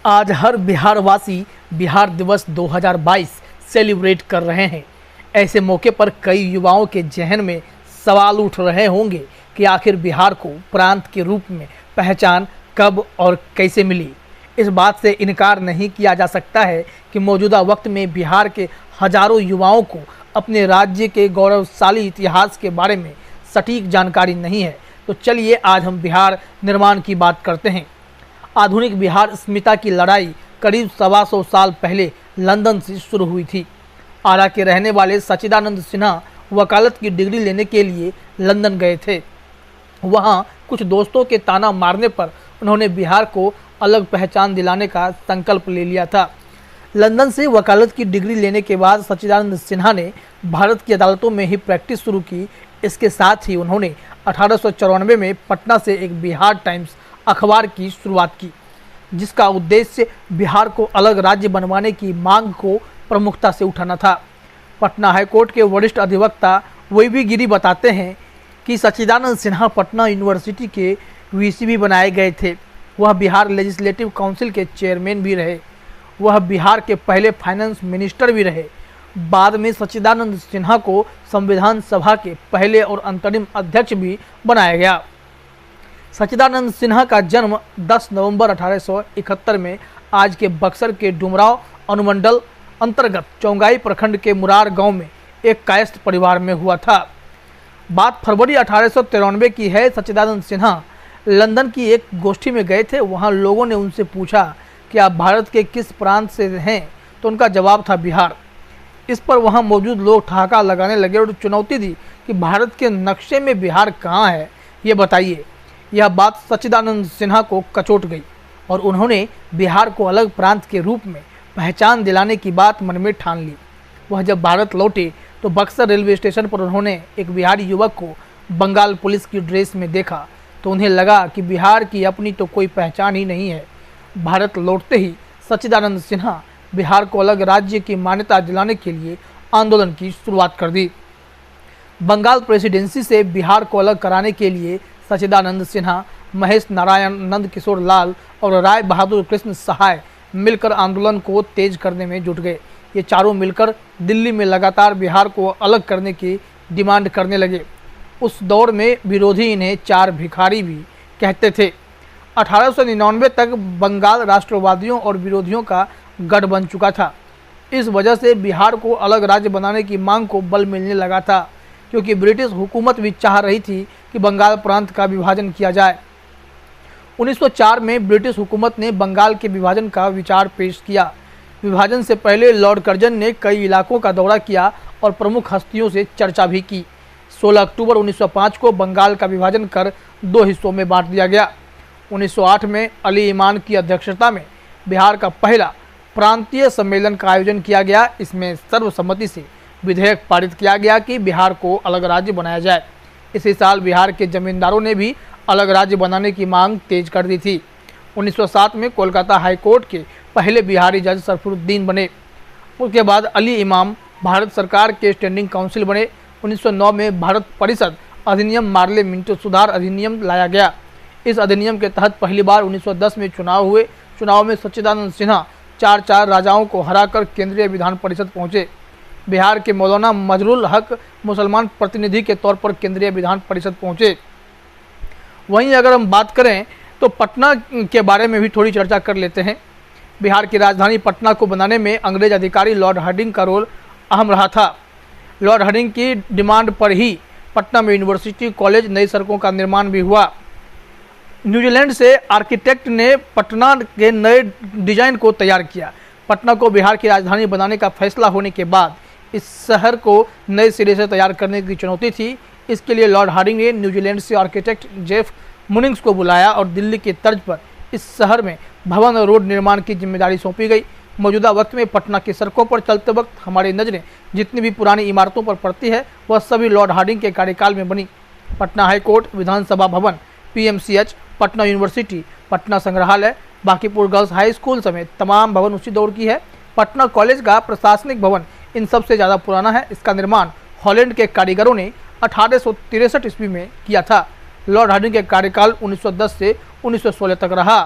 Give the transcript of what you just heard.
आज हर बिहारवासी बिहार दिवस 2022 सेलिब्रेट कर रहे हैं। ऐसे मौके पर कई युवाओं के जहन में सवाल उठ रहे होंगे कि आखिर बिहार को प्रांत के रूप में पहचान कब और कैसे मिली। इस बात से इनकार नहीं किया जा सकता है कि मौजूदा वक्त में बिहार के हजारों युवाओं को अपने राज्य के गौरवशाली इतिहास के बारे में सटीक जानकारी नहीं है। तो चलिए आज हम बिहार निर्माण की बात करते हैं। आधुनिक बिहार अस्मिता की लड़ाई करीब 125 साल पहले लंदन से शुरू हुई थी। आरा के रहने वाले सच्चिदानंद सिन्हा वकालत की डिग्री लेने के लिए लंदन गए थे। वहाँ कुछ दोस्तों के ताना मारने पर उन्होंने बिहार को अलग पहचान दिलाने का संकल्प ले लिया था। लंदन से वकालत की डिग्री लेने के बाद सच्चिदानंद सिन्हा ने भारत की अदालतों में ही प्रैक्टिस शुरू की। इसके साथ ही उन्होंने 1894 में पटना से एक बिहार टाइम्स अखबार की शुरुआत की, जिसका उद्देश्य बिहार को अलग राज्य बनवाने की मांग को प्रमुखता से उठाना था। पटना हाईकोर्ट के वरिष्ठ अधिवक्ता वैवी गिरी बताते हैं कि सच्चिदानंद सिन्हा पटना यूनिवर्सिटी के वीसी भी बनाए गए थे। वह बिहार लेजिस्लेटिव काउंसिल के चेयरमैन भी रहे। वह बिहार के पहले फाइनेंस मिनिस्टर भी रहे। बाद में सच्चिदानंद सिन्हा को संविधान सभा के पहले और अंतरिम अध्यक्ष भी बनाया गया। सच्चिदानंद सिन्हा का जन्म 10 नवंबर 1871 में आज के बक्सर के डुमराव अनुमंडल अंतर्गत चौंगाई प्रखंड के मुरार गांव में एक कायस्थ परिवार में हुआ था। बात फरवरी 1893 की है। सच्चिदानंद सिन्हा लंदन की एक गोष्ठी में गए थे। वहां लोगों ने उनसे पूछा कि आप भारत के किस प्रांत से हैं, तो उनका जवाब था बिहार। इस पर वहां मौजूद लोग ठहाका लगाने लगे और चुनौती दी कि भारत के नक्शे में बिहार कहाँ है, ये बताइए। यह बात सच्चिदानंद सिन्हा को कचोट गई और उन्होंने बिहार को अलग प्रांत के रूप में पहचान दिलाने की बात मन में ठान ली। वह जब भारत लौटे तो बक्सर रेलवे स्टेशन पर उन्होंने एक बिहारी युवक को बंगाल पुलिस की ड्रेस में देखा, तो उन्हें लगा कि बिहार की अपनी तो कोई पहचान ही नहीं है। भारत लौटते ही सच्चिदानंद सिन्हा बिहार को अलग राज्य की मान्यता दिलाने के लिए आंदोलन की शुरुआत कर दी। बंगाल प्रेसिडेंसी से बिहार को अलग कराने के लिए सच्चिदानंद सिन्हा, महेश नारायण, नंद किशोर लाल और राय बहादुर कृष्ण सहाय मिलकर आंदोलन को तेज करने में जुट गए। ये चारों मिलकर दिल्ली में लगातार बिहार को अलग करने की डिमांड करने लगे। उस दौर में विरोधी इन्हें चार भिखारी भी कहते थे। 1899 तक बंगाल राष्ट्रवादियों और विरोधियों का गढ़ बन चुका था। इस वजह से बिहार को अलग राज्य बनाने की मांग को बल मिलने लगा था, क्योंकि ब्रिटिश हुकूमत भी चाह रही थी कि बंगाल प्रांत का विभाजन किया जाए। 1904 में ब्रिटिश हुकूमत ने बंगाल के विभाजन का विचार पेश किया। विभाजन से पहले लॉर्ड कर्जन ने कई इलाकों का दौरा किया और प्रमुख हस्तियों से चर्चा भी की। 16 अक्टूबर 1905 को बंगाल का विभाजन कर 2 हिस्सों में बांट दिया गया। 1908 में अली इमाम की अध्यक्षता में बिहार का पहला प्रांतीय सम्मेलन का आयोजन किया गया। इसमें सर्वसम्मति से विधेयक पारित किया गया कि बिहार को अलग राज्य बनाया जाए। इसी साल बिहार के जमींदारों ने भी अलग राज्य बनाने की मांग तेज कर दी थी। 1907 में कोलकाता हाई कोर्ट के पहले बिहारी जज सरफुरुद्दीन बने। उसके बाद अली इमाम भारत सरकार के स्टैंडिंग काउंसिल बने। 1909 में भारत परिषद अधिनियम मार्ले मिंटो सुधार अधिनियम लाया गया। इस अधिनियम के तहत पहली बार 1910 में चुनाव हुए। चुनाव में सच्चिदानंद सिन्हा 4 राजाओं को हराकर केंद्रीय विधान परिषद पहुंचे। बिहार के मौलाना मजरुल हक मुसलमान प्रतिनिधि के तौर पर केंद्रीय विधान परिषद पहुंचे। वहीं अगर हम बात करें तो पटना के बारे में भी थोड़ी चर्चा कर लेते हैं। बिहार की राजधानी पटना को बनाने में अंग्रेज अधिकारी लॉर्ड हार्डिंग का रोल अहम रहा था। लॉर्ड हार्डिंग की डिमांड पर ही पटना में यूनिवर्सिटी, कॉलेज, नई सड़कों का निर्माण भी हुआ। न्यूजीलैंड से आर्किटेक्ट ने पटना के नए डिजाइन को तैयार किया। पटना को बिहार की राजधानी बनाने का फैसला होने के बाद इस शहर को नए सिरे से तैयार करने की चुनौती थी। इसके लिए लॉर्ड हार्डिंग ने न्यूजीलैंड से आर्किटेक्ट जेफ मुनिंग्स को बुलाया और दिल्ली की तर्ज पर इस शहर में भवन और रोड निर्माण की जिम्मेदारी सौंपी गई। मौजूदा वक्त में पटना की सड़कों पर चलते वक्त हमारी नज़रें जितनी भी पुरानी इमारतों पर पड़ती है, वह सभी लॉर्ड हार्डिंग के कार्यकाल में बनी। पटना हाईकोर्ट, विधानसभा भवन, पीएमसीएच, पटना यूनिवर्सिटी, पटना संग्रहालय, बांकीपुर गर्ल्स हाई स्कूल समेत तमाम भवन उसी दौर की है। पटना कॉलेज का प्रशासनिक भवन इन सबसे ज़्यादा पुराना है। इसका निर्माण हॉलैंड के कारीगरों ने 1863 ईस्वी में किया था। लॉर्ड हार्डिंग के कार्यकाल 1910 से 1916 तक रहा।